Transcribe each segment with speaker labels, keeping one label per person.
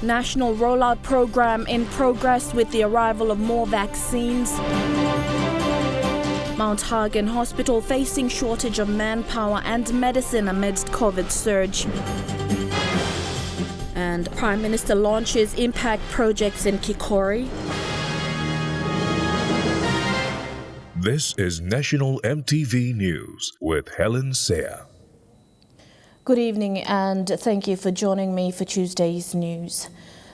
Speaker 1: National rollout program in progress with the arrival of more vaccines. Mount Hagen Hospital facing shortage of manpower and medicine amidst COVID surge. And Prime Minister launches impact projects in Kikori.
Speaker 2: This is National EMTV News with Helen Seah.
Speaker 1: Good evening and thank you for joining me for Tuesday's news.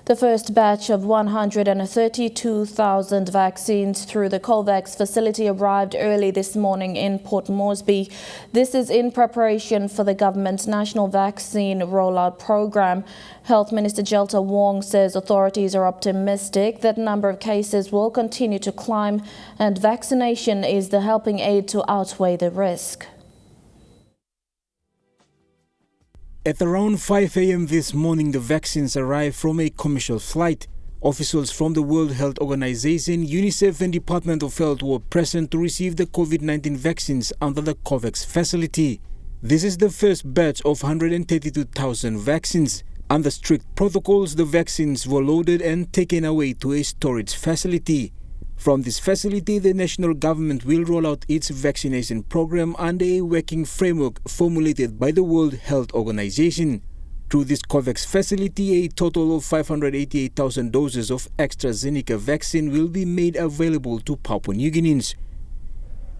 Speaker 1: The first batch of 132,000 vaccines through the COVAX facility arrived early this morning in Port Moresby. This is in preparation for the government's national vaccine rollout program. Health Minister Jelta Wong says authorities are optimistic that number of cases will continue to climb and vaccination is the helping aid to outweigh the risk.
Speaker 3: At around 5 a.m. this morning, the vaccines arrived from a commercial flight. Officials from the World Health Organization, UNICEF and Department of Health were present to receive the COVID-19 vaccines under the COVAX facility. This is the first batch of 132,000 vaccines. Under strict protocols, the vaccines were loaded and taken away to a storage facility. From this facility, the national government will roll out its vaccination program under a working framework formulated by the World Health Organization. Through this COVAX facility, a total of 588,000 doses of AstraZeneca vaccine will be made available to Papua New Guineans.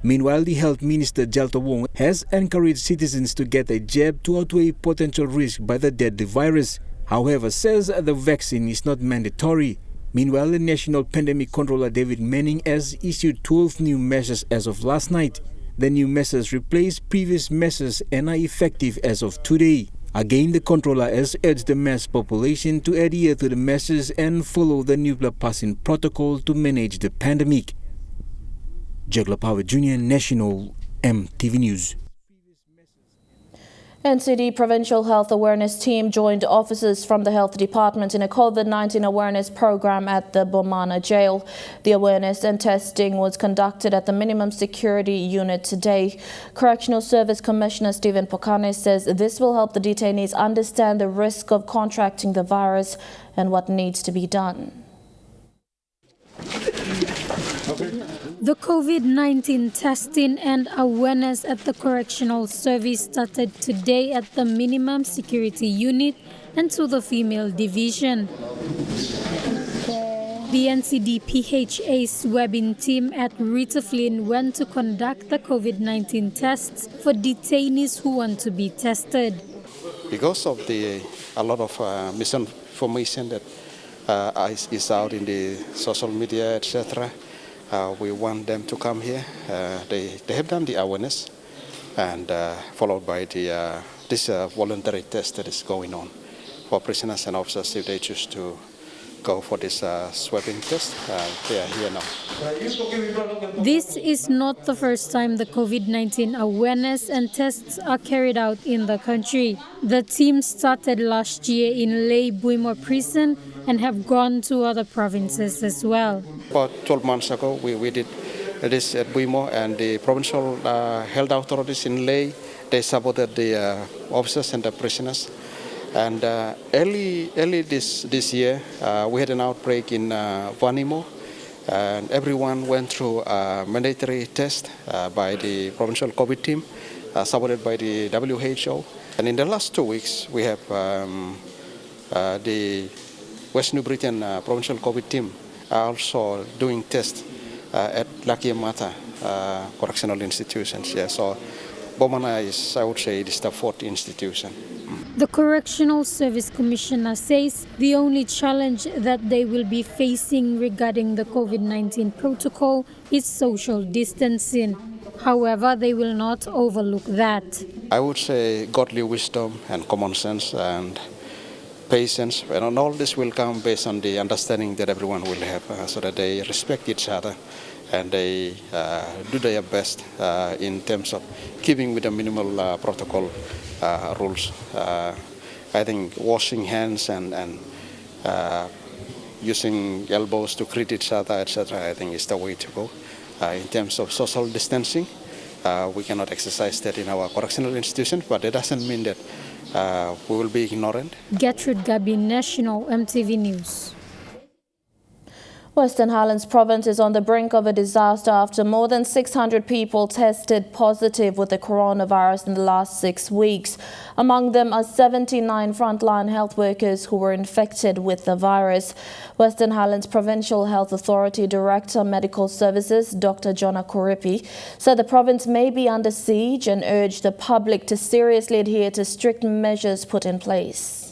Speaker 3: Meanwhile, the Health Minister Jelta Wong has encouraged citizens to get a jab to outweigh potential risk by the deadly virus. However, says the vaccine is not mandatory. Meanwhile, the National Pandemic Controller David Manning has issued 12 new measures as of last night. The new measures replace previous measures and are effective as of today. Again, the controller has urged the mass population to adhere to the measures and follow the nuclear passing protocol to manage the pandemic. Jagla Power Jr., National EMTV News.
Speaker 1: NCD Provincial Health Awareness Team joined officers from the Health Department in a COVID-19 awareness program at the Bomana Jail. The awareness and testing was conducted at the Minimum Security Unit today. Correctional Service Commissioner Stephen Pokane says this will help the detainees understand the risk of contracting the virus and what needs to be done.
Speaker 4: The COVID-19 testing and awareness at the Correctional Service started today at the Minimum Security Unit and to the Female Division. The NCD-PHA's webbing team at Rita Flynn went to conduct the COVID-19 tests for detainees who want to be tested.
Speaker 5: Because of a lot of misinformation that is out in the social media, etc., we want them to come here. They have done the awareness and followed by this voluntary test that is going on for prisoners and officers if they choose to go for this swabbing test. They are here now.
Speaker 4: This is not the first time the COVID-19 awareness and tests are carried out in the country. The team started last year in Lei Buimo Prison and have gone to other provinces as well.
Speaker 5: About 12 months ago, we did this at Buimo, and the provincial health authorities in Lei, they supported the officers and the prisoners. And early this year, we had an outbreak in Vanimo, and everyone went through a mandatory test by the provincial COVID team, supported by the WHO. And in the last 2 weeks, we have the West New Britain provincial COVID team also doing tests at Lakia Mata correctional institutions. Yeah, so Bomana is, I would say, it is the fourth institution.
Speaker 4: The Correctional Service Commissioner says the only challenge that they will be facing regarding the COVID-19 protocol is social distancing. However, they will not overlook that.
Speaker 5: I would say godly wisdom and common sense and patience, and all this will come based on the understanding that everyone will have, so that they respect each other and they do their best in terms of keeping with the minimal protocol rules. I think washing hands and using elbows to greet each other, etc., I think is the way to go. In terms of social distancing, we cannot exercise that in our correctional institutions, but it doesn't mean that we will be ignorant.
Speaker 4: Gertrude Gabi, National EMTV News.
Speaker 1: Western Highlands Province is on the brink of a disaster after more than 600 people tested positive with the coronavirus in the last 6 weeks. Among them are 79 frontline health workers who were infected with the virus. Western Highlands Provincial Health Authority Director Medical Services, Dr. Jona Kuripi, said the province may be under siege and urged the public to seriously adhere to strict measures put in place.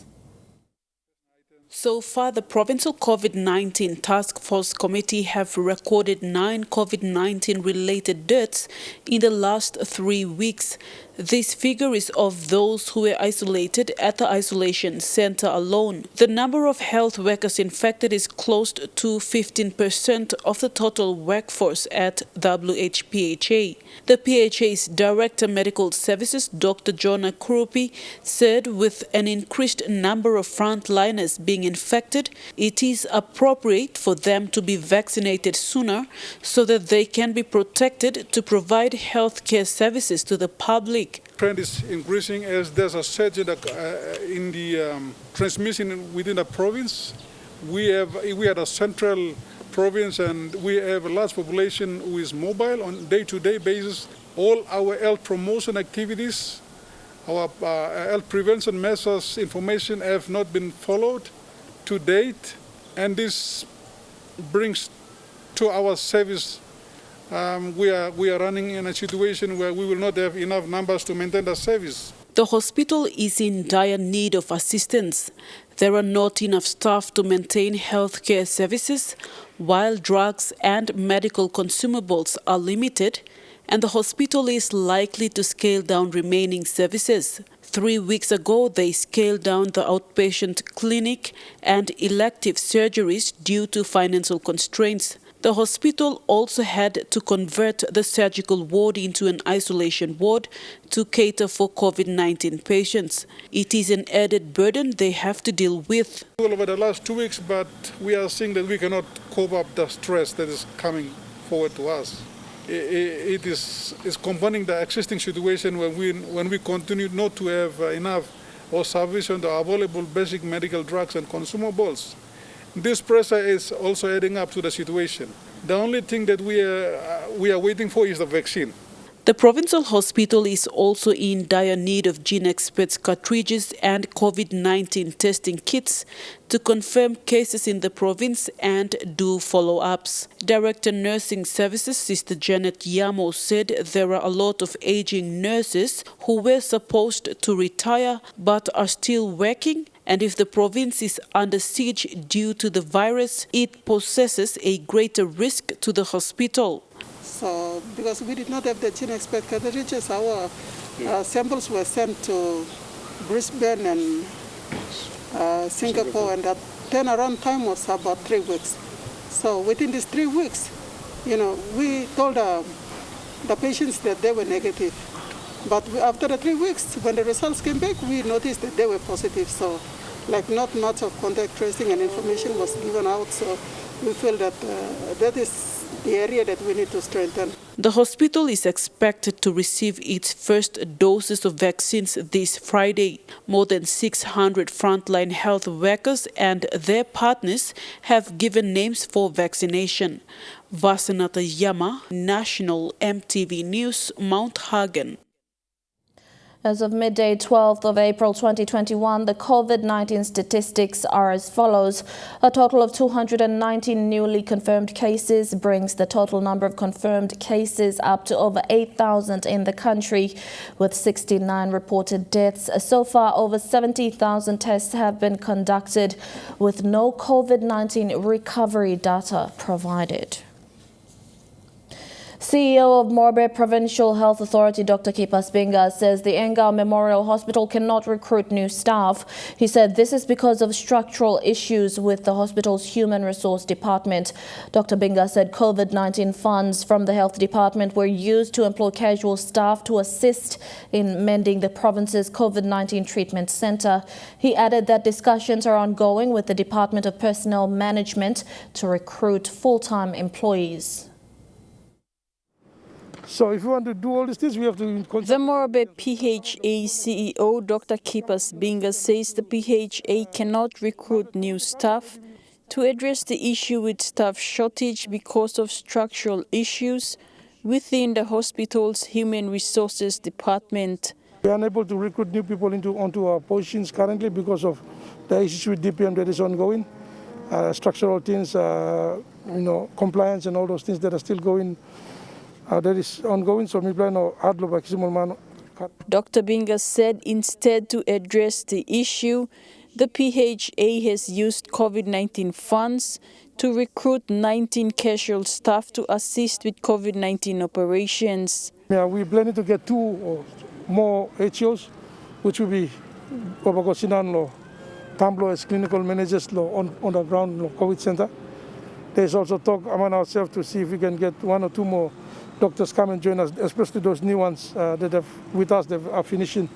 Speaker 6: So far, the Provincial COVID-19 Task Force Committee have recorded 9 COVID-19 related deaths in the last 3 weeks. This figure is of those who were isolated at the isolation center alone. The number of health workers infected is close to 15% of the total workforce at WHPHA. The PHA's Director Medical Services, Dr. Jona Kuripi, said with an increased number of frontliners being infected, it is appropriate for them to be vaccinated sooner so that they can be protected to provide healthcare services to the public.
Speaker 7: Trend is increasing as there's a surge in the transmission within the province. We had a central province and we have a large population who is mobile on day-to-day basis. All our health promotion activities, our health prevention measures information have not been followed to date, and this brings to our service. We are running in a situation where we will not have enough numbers to maintain the service.
Speaker 6: The hospital is in dire need of assistance. There are not enough staff to maintain healthcare services, while drugs and medical consumables are limited, and the hospital is likely to scale down remaining services. 3 weeks ago, they scaled down the outpatient clinic and elective surgeries due to financial constraints. The hospital also had to convert the surgical ward into an isolation ward to cater for COVID-19 patients. It is an added burden they have to deal with.
Speaker 7: Over the last 2 weeks, but we are seeing that we cannot cope up the stress that is coming forward to us. It is compounding the existing situation when we continue not to have enough or sufficient or available basic medical drugs and consumables. This pressure is also adding up to the situation. The only thing that we are waiting for is the vaccine.
Speaker 6: The provincial hospital is also in dire need of Gene Experts cartridges and COVID-19 testing kits to confirm cases in the province and do follow-ups. Director Nursing Services, Sister Janet Yamo, said there are a lot of aging nurses who were supposed to retire but are still working, and if the province is under siege due to the virus, it possesses a greater risk to the hospital.
Speaker 8: So, because we did not have the Gene Expert cartridges, our samples were sent to Brisbane and Singapore, and that turnaround time was about 3 weeks. So within these 3 weeks, we told the patients that they were negative. But after the 3 weeks, when the results came back, we noticed that they were positive. So, not much of contact tracing and information was given out. So we feel that that is the area that we need to strengthen.
Speaker 6: The hospital is expected to receive its first doses of vaccines this Friday. More than 600 frontline health workers and their partners have given names for vaccination. Vasanata Yama, National EMTV News, Mount Hagen.
Speaker 1: As of midday 12th of April 2021, the COVID-19 statistics are as follows. A total of 219 newly confirmed cases brings the total number of confirmed cases up to over 8,000 in the country, with 69 reported deaths. So far, over 70,000 tests have been conducted, with no COVID-19 recovery data provided. CEO of Morbe Provincial Health Authority, Dr. Kipas Binga, says the Engau Memorial Hospital cannot recruit new staff. He said this is because of structural issues with the hospital's human resource department. Dr. Binga said COVID-19 funds from the health department were used to employ casual staff to assist in mending the province's COVID-19 treatment center. He added that discussions are ongoing with the Department of Personnel Management to recruit full-time employees.
Speaker 9: So if we want to do all these things, we have to...
Speaker 6: The Morabe PHA CEO, Dr. Kipas Binga, says the PHA cannot recruit new staff to address the issue with staff shortage because of structural issues within the hospital's human resources department.
Speaker 9: We are unable to recruit new people onto our positions currently because of the issue with DPM that is ongoing. Structural things, compliance and all those things that are still going, that is ongoing. So we plan to add
Speaker 6: Dr. Binga said instead to address the issue, the PHA has used COVID-19 funds to recruit 19 casual staff to assist with COVID-19 operations.
Speaker 9: Yeah, we planning to get 2 or more HOs, which will be Obagosinan Tamblo as clinical managers on the ground COVID center. There's also talk among ourselves to see if we can get 1 or 2 more doctors come and join us, especially those new ones that have with us, they are finishing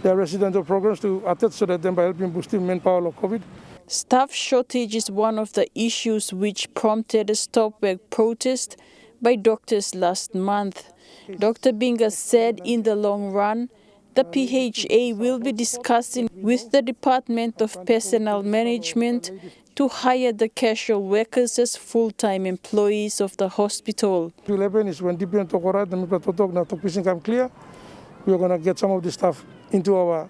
Speaker 9: their residential programs to attach so that then by helping boosting manpower of COVID.
Speaker 6: Staff shortage is one of the issues which prompted a stop work protest by doctors last month. Dr. Binga said in the long run, the PHA will be discussing with the Department of Personnel Management to hire the casual workers as full-time employees of the hospital.
Speaker 9: What will happen is when DPM talk clear, we are going to get some of the staff into our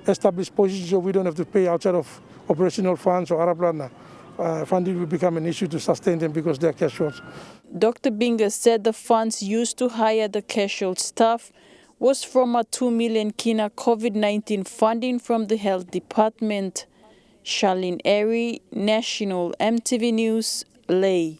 Speaker 9: established positions so we don't have to pay outside of operational funds or Araplan. Funding will become an issue to sustain them because they are casuals.
Speaker 6: Dr. Binga said the funds used to hire the casual staff was from a 2 million kina COVID-19 funding from the health department. Charlene Airy, National EMTV News, Ley.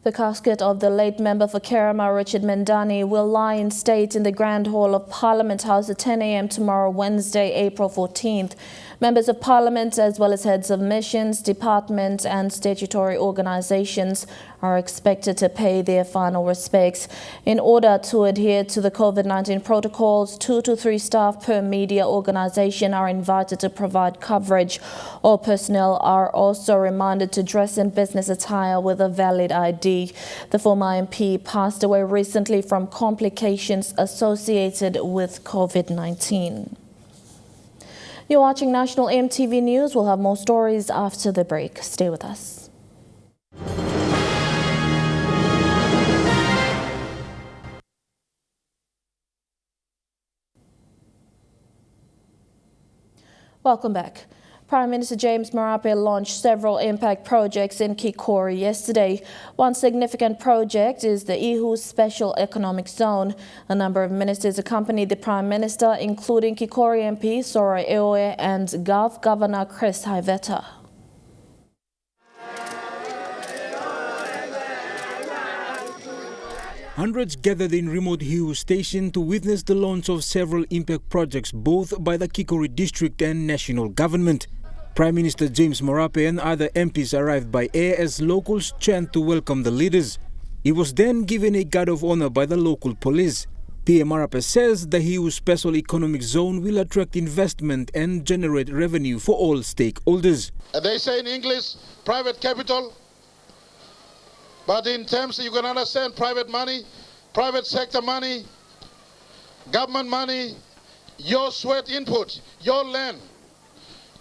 Speaker 1: The casket of the late member for Kerema, Richard Mendani, will lie in state in the Grand Hall of Parliament House at 10 a.m. tomorrow, Wednesday, April 14th. Members of Parliament, as well as heads of missions, departments and statutory organizations, are expected to pay their final respects. In order to adhere to the COVID-19 protocols, 2 to 3 staff per media organization are invited to provide coverage. All personnel are also reminded to dress in business attire with a valid ID. The former MP passed away recently from complications associated with COVID-19. You're watching National EMTV News. We'll have more stories after the break. Stay with us. Welcome back. Prime Minister James Marape launched several impact projects in Kikori yesterday. One significant project is the Ihu Special Economic Zone. A number of ministers accompanied the Prime Minister, including Kikori MP Sora Eoe and Gulf Governor Chris Haiveta.
Speaker 3: Hundreds gathered in remote Hiu Station to witness the launch of several impact projects, both by the Kikori district and national government. Prime Minister James Marape and other MPs arrived by air as locals chant to welcome the leaders. He was then given a guard of honor by the local police. PM Marape says the Hiu Special Economic Zone will attract investment and generate revenue for all stakeholders.
Speaker 10: They say in English, private capital. But in terms, you can understand private money, private sector money, government money, your sweat input, your land,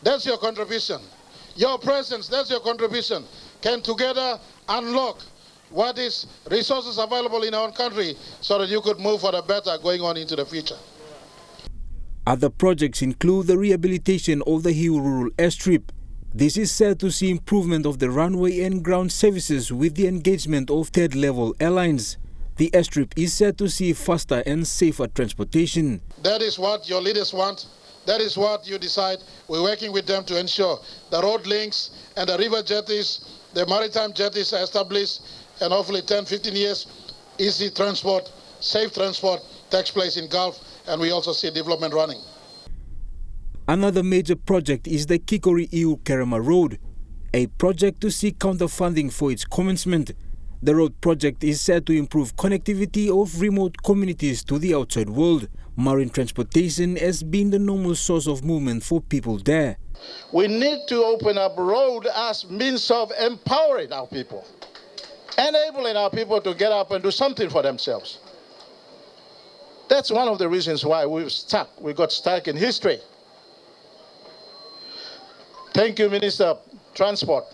Speaker 10: that's your contribution. Your presence, that's your contribution. Can together unlock what is resources available in our country so that you could move for the better going on into the future.
Speaker 3: Other projects include the rehabilitation of the Hiu Rural Airstrip. This is said to see improvement of the runway and ground services with the engagement of third-level airlines. The airstrip is said to see faster and safer transportation.
Speaker 10: That is what your leaders want. That is what you decide. We're working with them to ensure the road links and the river jetties, the maritime jetties are established, and hopefully 10, 15 years, easy transport, safe transport takes place in Gulf, and we also see development running.
Speaker 3: Another major project is the Kikori-Iu-Kerema Road, a project to seek counter-funding for its commencement. The road project is said to improve connectivity of remote communities to the outside world. Marine transportation has been the normal source of movement for people there.
Speaker 10: We need to open up road as means of empowering our people. enabling our people to get up and do something for themselves. That's one of the reasons why we got stuck in history. Thank you, Minister of Transport.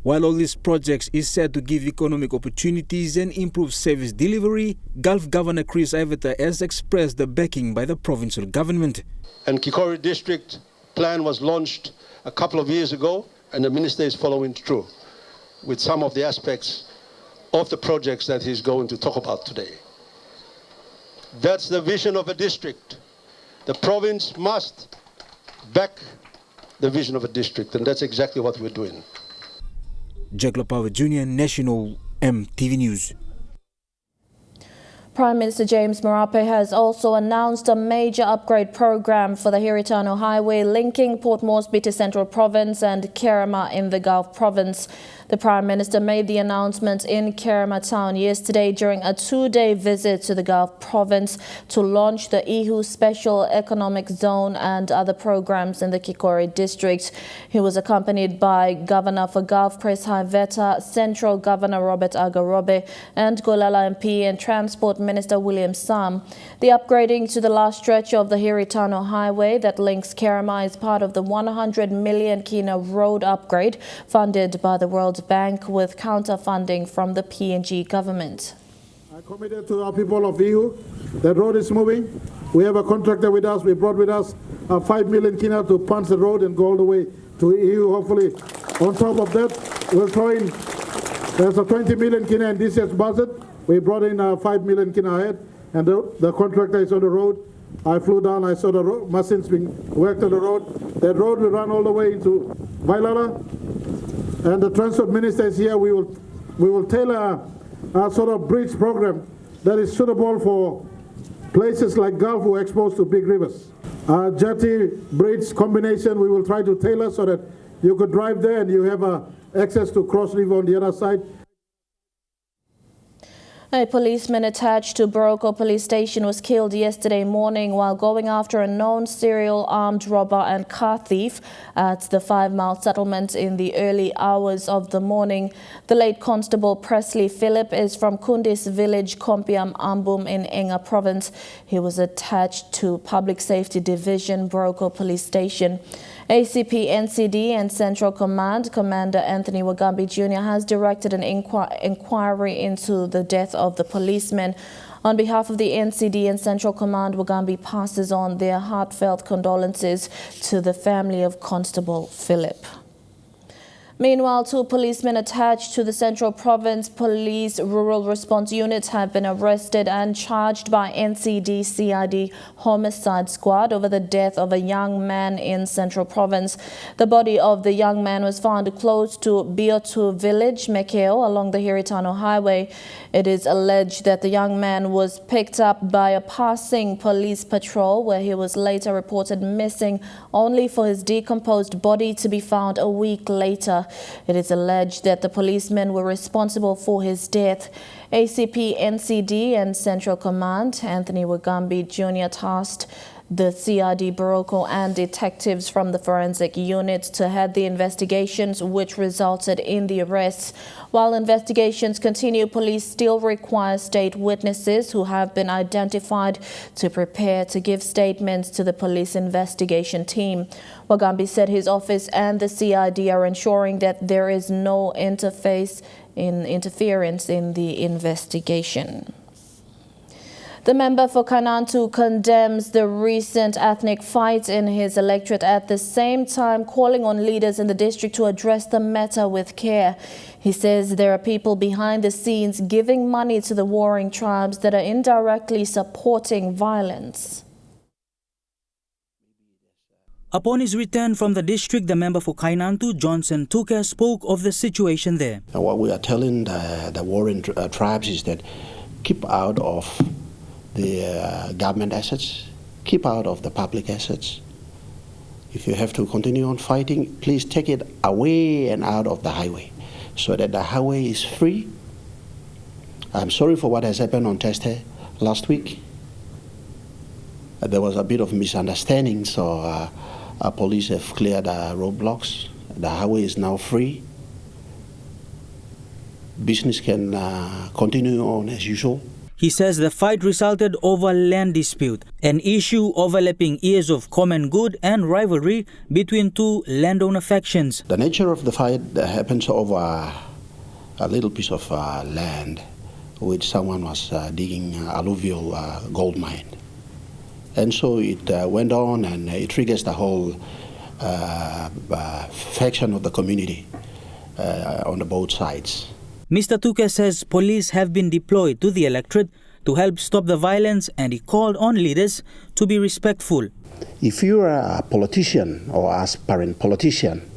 Speaker 3: While all these projects is said to give economic opportunities and improve service delivery, Gulf Governor Chris Iveta has expressed the backing by the provincial government.
Speaker 11: And Kikori district plan was launched a couple of years ago, and the minister is following through with some of the aspects of the projects that he's going to talk about today. That's the vision of a district. The province must back the vision of a district, and that's exactly what we're doing.
Speaker 3: Jack Power Jr., National EMTV News.
Speaker 1: Prime Minister James Marape has also announced a major upgrade program for the Hiritano Highway linking Port Moresby to Central Province and Kerema in the Gulf Province. The Prime Minister made the announcement in Kerema town yesterday during a two-day visit to the Gulf Province to launch the Ihu Special Economic Zone and other programs in the Kikori district. He was accompanied by Governor for Gulf Chris Iveta, Central Governor Robert Agarobe, and Golala MP and Transport Minister William Sam. The upgrading to the last stretch of the Hiritano Highway that links Kerema is part of the 100 million Kina road upgrade funded by the World Bank with counter-funding from the PNG government.
Speaker 12: I committed to our people of EU. The road is moving. We have a contractor with us. We brought with us 5 million kina to punch the road and go all the way to EU, hopefully. On top of that, we'll throw in, there's a 20 million kina in this year's budget. We brought in 5 million kina ahead, and the contractor is on the road. I flew down, I saw the road, machines being worked on the road. That road will run all the way into Vailala. And the Transport Minister is here. We will tailor a sort of bridge program that is suitable for places like Gulf who are exposed to big rivers. Jetty bridge combination we will try to tailor so that you could drive there and you have access to cross river on the other side.
Speaker 1: A policeman attached to Boroko police station was killed yesterday morning while going after a known serial armed robber and car thief at the 5 Mile settlement in the early hours of the morning. The late Constable Presley Phillip is from Kundis village, Kompiam Ambum in Enga province. He was attached to Public Safety Division, Boroko police station. ACP NCD and Central Command Commander Anthony Wagambi Jr. has directed an inquiry into the death of the policeman. On behalf of the NCD and Central Command, Wagambi passes on their heartfelt condolences to the family of Constable Phillip. Meanwhile, 2 policemen attached to the Central Province Police Rural Response Unit have been arrested and charged by NCD CID Homicide Squad over the death of a young man in Central Province. The body of the young man was found close to Biotu village, Mekeo, along the Hiritano Highway. It is alleged that the young man was picked up by a passing police patrol where he was later reported missing, only for his decomposed body to be found a week later. It is alleged that the policemen were responsible for his death. ACP NCD and Central Command Anthony Wagambi Jr. tasked the CID Boroko and detectives from the forensic unit to head the investigations, which resulted in the arrests. While investigations continue, police still require state witnesses who have been identified to prepare to give statements to the police investigation team. Wagambi said his office and the CID are ensuring that there is no interference in the investigation. The member for Kainantu condemns the recent ethnic fight in his electorate, at the same time calling on leaders in the district to address the matter with care. He says there are people behind the scenes giving money to the warring tribes that are indirectly supporting violence.
Speaker 13: Upon his return from the district, the member for Kainantu, Johnson Tuka, spoke of the situation there.
Speaker 11: And what we are telling the warring tribes is that keep out of the government assets, keep out of the public assets. If you have to continue on fighting, please take it away and out of the highway so that the highway is free. I'm sorry for what has happened on Teste last week. There was a bit of misunderstanding, so our police have cleared roadblocks. The highway is now free. business can continue on as usual.
Speaker 13: He says the fight resulted over land dispute, an issue overlapping years of common good and rivalry between two landowner factions.
Speaker 11: The nature of the fight happens over a little piece of land which someone was digging alluvial gold mine. And so it went on and it triggers the whole faction of the community on the both sides.
Speaker 13: Mr. Tuke says police have been deployed to the electorate to help stop the violence, and he called on leaders to be respectful.
Speaker 11: If you are a politician or aspirant politician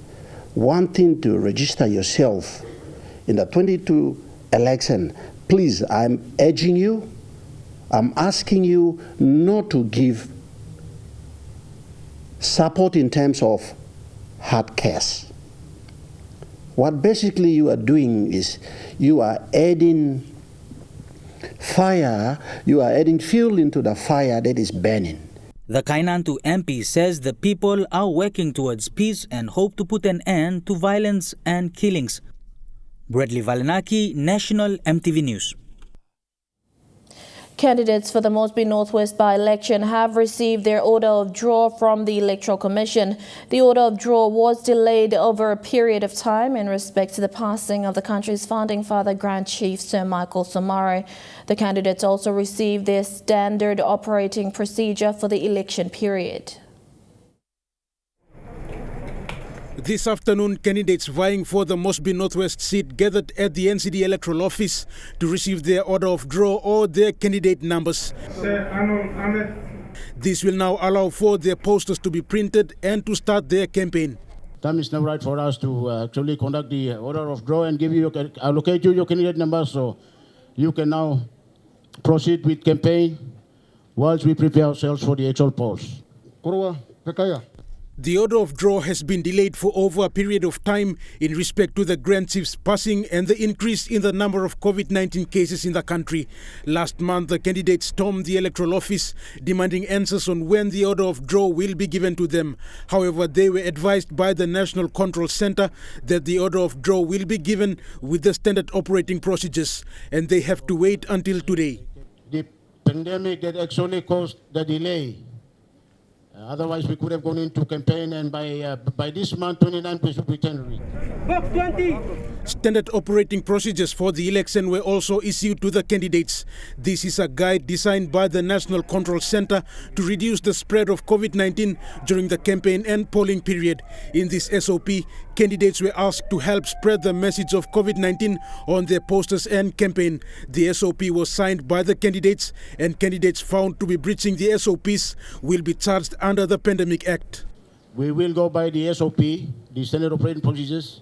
Speaker 11: wanting to register yourself in the 22 election, please, I'm urging you, I'm asking you not to give support in terms of hard cash. What basically you are doing is you are adding fire, you are adding fuel into the fire that is burning.
Speaker 13: The Kainantu MP says the people are working towards peace and hope to put an end to violence and killings. Bradley Valenaki, National EMTV News.
Speaker 1: Candidates for the Mosby Northwest by-election have received their order of draw from the Electoral Commission. The order of draw was delayed over a period of time in respect to the passing of the country's founding father, Grand Chief Sir Michael Somare. The candidates also received their standard operating procedure for the election period.
Speaker 3: This afternoon, candidates vying for the Mosby Northwest seat gathered at the NCD Electoral Office to receive their order of draw or their candidate numbers. This will now allow for their posters to be printed and to start their campaign.
Speaker 14: Time is now right for us to actually conduct the order of draw and give you allocate you your candidate numbers, so you can now proceed with campaign whilst we prepare ourselves for the actual polls.
Speaker 3: The order of draw has been delayed for over a period of time in respect to the Grand Chief's passing and the increase in the number of COVID-19 cases in the country. Last month, the candidates stormed the electoral office demanding answers on when the order of draw will be given to them. However, they were advised by the National Control Center that the order of draw will be given with the standard operating procedures, and they have to wait until today.
Speaker 14: The pandemic that actually caused the delay. Otherwise, we could have gone into campaign, and by this month, 29% will be tendering.
Speaker 3: Standard operating procedures for the election were also issued to the candidates. This is a guide designed by the National Control Center to reduce the spread of COVID-19 during the campaign and polling period. In this SOP, candidates were asked to help spread the message of COVID-19 on their posters and campaign. The SOP was signed by the candidates, and candidates found to be breaching the SOPs will be charged under the Pandemic Act.
Speaker 14: We will go by the SOP, the standard operating procedures,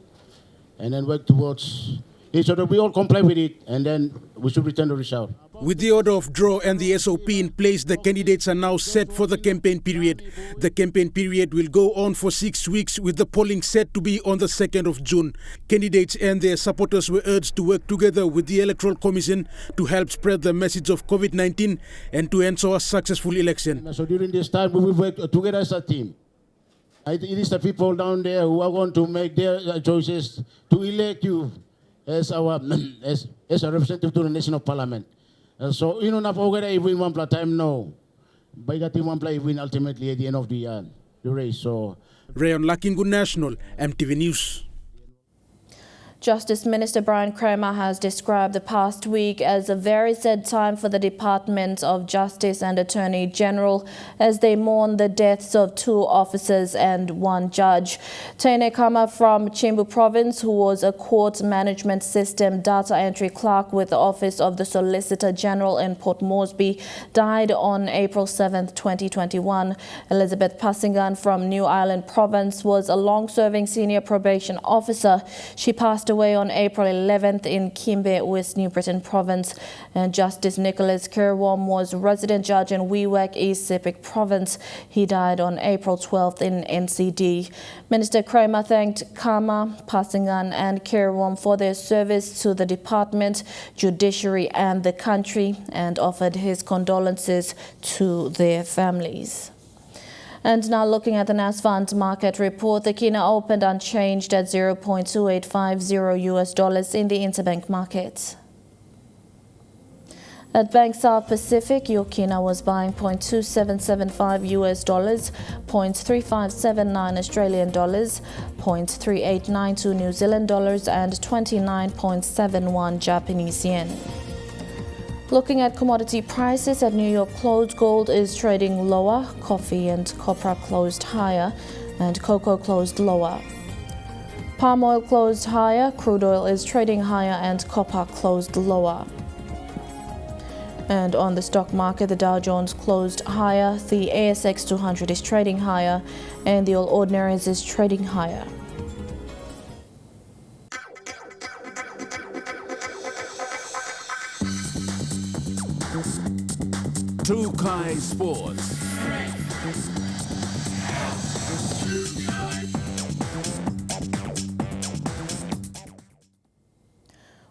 Speaker 14: and then work towards it so that we all comply with it, and then we should return the result.
Speaker 3: With the order of draw and the SOP in place, the candidates are now set for the campaign period. The campaign period will go on for 6 weeks, with the polling set to be on the 2nd of June. Candidates and their supporters were urged to work together with the Electoral Commission to help spread the message of COVID-19 and to ensure a successful election.
Speaker 14: So during this time, we will work together as a team. It is the people down there who are going to make their choices to elect you as our as a representative to the national parliament. So you don't have to win one time, no. But that one play win ultimately at the end of the race. So
Speaker 3: Rayon Lakingu, National EMTV News.
Speaker 1: Justice Minister Brian Kramer has described the past week as a very sad time for the Department of Justice and Attorney General as they mourn the deaths of 2 officers and 1 judge. Taine Kama from Chimbu Province, who was a court management system data entry clerk with the Office of the Solicitor General in Port Moresby, died on April 7, 2021. Elizabeth Passingan from New Island Province was a long-serving senior probation officer. She passed away on April 11th in Kimbe, West New Britain Province. And Justice Nicholas Kirwom was resident judge in Wewak, East Sepik Province. He died on April 12th in NCD. Minister Kramer thanked Kama, Passingan and Kirwom for their service to the department, judiciary and the country, and offered his condolences to their families. And now looking at the NASFund market report, the Kina opened unchanged at $0.2850 in the interbank market. At Bank South Pacific, your Kina was buying $0.2775 $0.3579 Australian dollars, $0.3892 New Zealand dollars, and 29.71 Japanese yen. Looking at commodity prices at New York closed, gold is trading lower, coffee and copra closed higher, and cocoa closed lower. Palm oil closed higher, crude oil is trading higher, and copper closed lower. And on the stock market, the Dow Jones closed higher, the ASX 200 is trading higher, and the All Ordinaries is trading higher.
Speaker 15: Trukai Sports.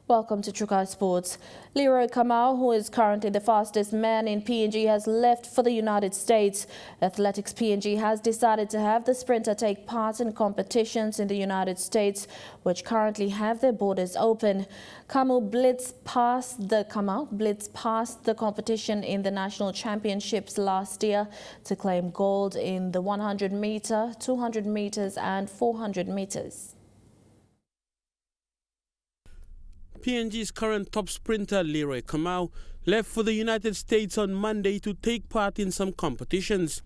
Speaker 1: Welcome to Trukai Sports. Leroy Kamau, who is currently the fastest man in PNG, has left for the United States. Athletics PNG has decided to have the sprinter take part in competitions in the United States, which currently have their borders open. Kamau blitzed past the competition in the national championships last year to claim gold in the 100 meter, 200 meters and 400 meters.
Speaker 16: PNG's current top sprinter Leroy Kamau left for the United States on Monday to take part in some competitions.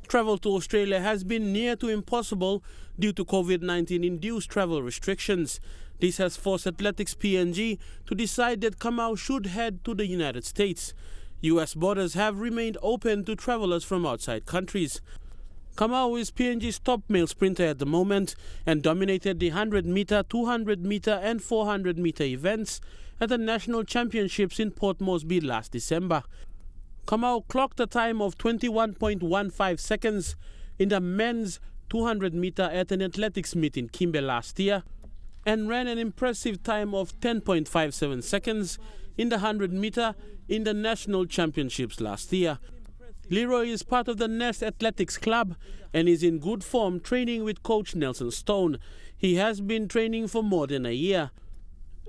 Speaker 16: Travel to Australia has been near to impossible due to COVID-19 induced travel restrictions. This has forced Athletics PNG to decide that Kamau should head to the United States. US borders have remained open to travelers from outside countries. Kamau is PNG's top male sprinter at the moment and dominated the 100 meter, 200 meter and 400 meter events at the national championships in Port Moresby last December. Kamau clocked a time of 21.15 seconds in the men's 200 meter at an athletics meet in Kimbe last year and ran an impressive time of 10.57 seconds in the 100 meter in the national championships last year. Leroy is part of the Nest Athletics Club and is in good form training with coach Nelson Stone. He has been training for more than a year.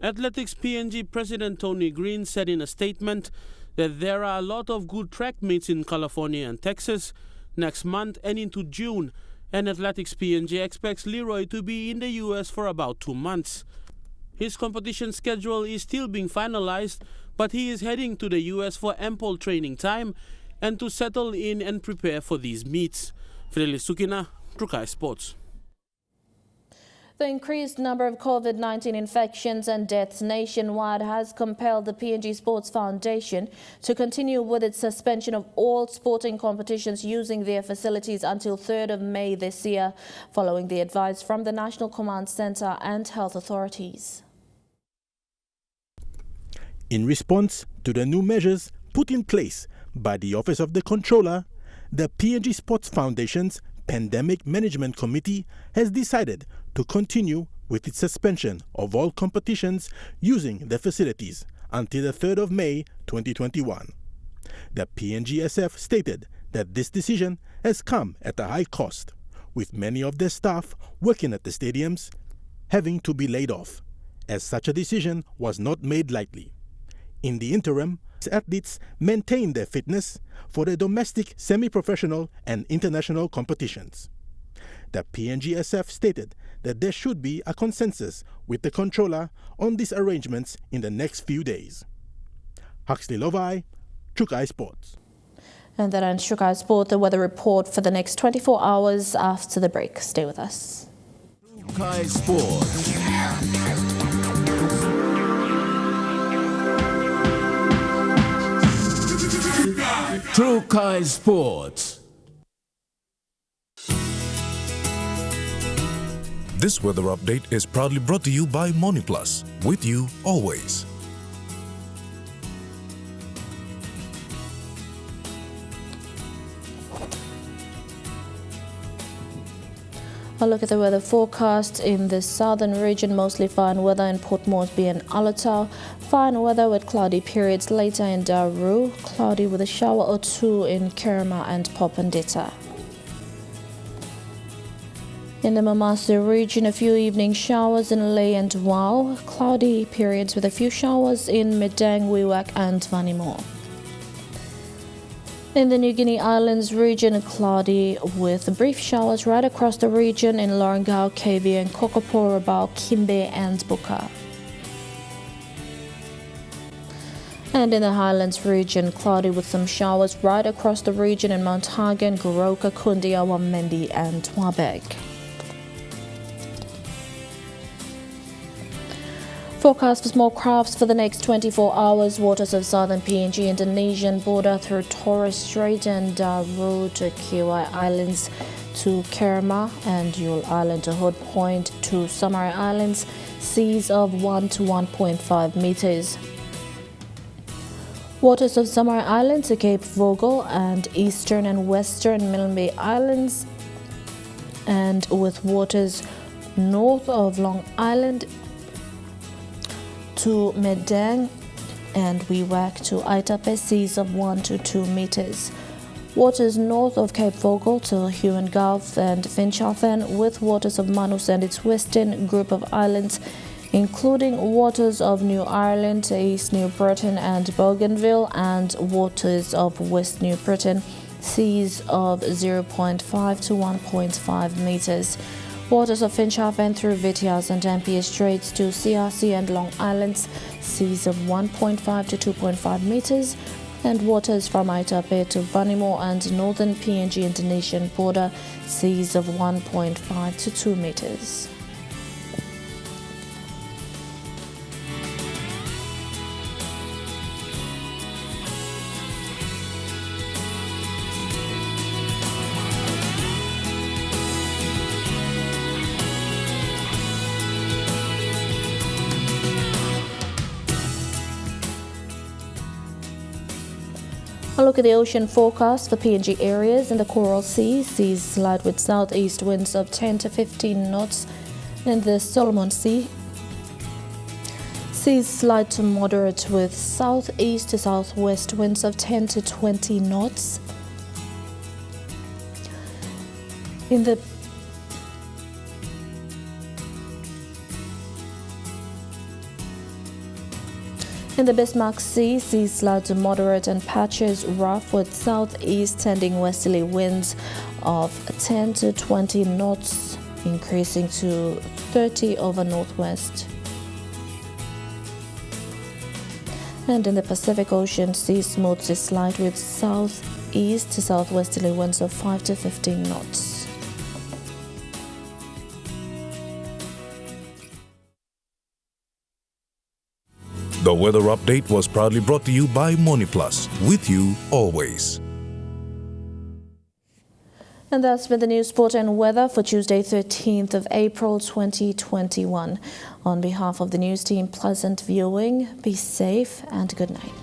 Speaker 16: Athletics PNG President Tony Green said in a statement that there are a lot of good track meets in California and Texas next month and into June, and Athletics PNG expects Leroy to be in the US for about 2 months. His competition schedule is still being finalized, but he is heading to the US for ample training time and to settle in and prepare for these meets. Fidelis Sukina, Trukai Sports.
Speaker 1: The increased number of COVID-19 infections and deaths nationwide has compelled the PNG Sports Foundation to continue with its suspension of all sporting competitions using their facilities until 3rd of May this year, following the advice from the National Command Centre and health authorities.
Speaker 17: In response to the new measures put in place by the Office of the Controller, the PNG Sports Foundation's Pandemic Management Committee has decided to continue with its suspension of all competitions using the facilities until the 3rd of May 2021. The PNGSF stated that this decision has come at a high cost, with many of their staff working at the stadiums having to be laid off, as such a decision was not made lightly. In the interim, athletes maintain their fitness for their domestic, semi-professional and international competitions. The PNGSF stated that there should be a consensus with the controller on these arrangements in the next few days. Huxley Lovai, Trukai Sports.
Speaker 1: And that ends Trukai Sport, the weather report for the next 24 hours after the break. Stay with us.
Speaker 15: Trukai Sports. Trukai Sports.
Speaker 2: This weather update is proudly brought to you by MoniPlus, with you always.
Speaker 1: A look at the weather forecast in the southern region. Mostly fine weather in Port Moresby and Alotau. Fine weather with cloudy periods later in Daru. Cloudy with a shower or two in Kerma and Popondetta. In the Mamasa region, a few evening showers in Leh and Wau, cloudy periods with a few showers in Medang, Wewak and Vanimo. In the New Guinea Islands region, cloudy with brief showers right across the region in Lorengau, Kavia and Kokopo, Rabaul, Kimbe and Buka. And in the Highlands region, cloudy with some showers right across the region in Mount Hagen, Goroka, Kundia, Wamendi and Twabeg. Forecast for small crafts for the next 24 hours. Waters of southern PNG Indonesian border through Torres Strait and route to Kiwai Islands to Kerma and Yule Island to Hood Point to Samari Islands. Seas of 1 to 1.5 meters. Waters of Samari Island to Cape Vogel and eastern and western Milne Bay Islands, and with waters north of Long Island to Medang and Wewak to Aitape, seas of 1 to 2 meters. Waters north of Cape Vogel to Huon Gulf and Finschhafen, with waters of Manus and its western group of islands, including waters of New Ireland, East New Britain and Bougainville, and waters of West New Britain, seas of 0.5 to 1.5 meters. Waters of Finschhafen through Vitiaz and Dampier Straits to CRC and Long Islands, seas of 1.5 to 2.5 meters, and waters from Aitape to Vanimo and northern PNG Indonesian border, seas of 1.5 to 2 meters. A look at the ocean forecast for PNG areas. In the Coral Sea, seas slide with southeast winds of 10 to 15 knots. In the Solomon Sea, seas slide to moderate with southeast to southwest winds of 10 to 20 knots. In the Bismarck Sea, seas slide to moderate and patches rough with southeast tending westerly winds of 10 to 20 knots, increasing to 30 over northwest. And in the Pacific Ocean, seas smooth to slide with southeast to southwesterly winds of 5 to 15 knots.
Speaker 2: The weather update was proudly brought to you by Moniplus, with you always.
Speaker 1: And that's been the news, sport and weather for Tuesday, 13th of April 2021. On behalf of the news team, pleasant viewing, be safe and good night.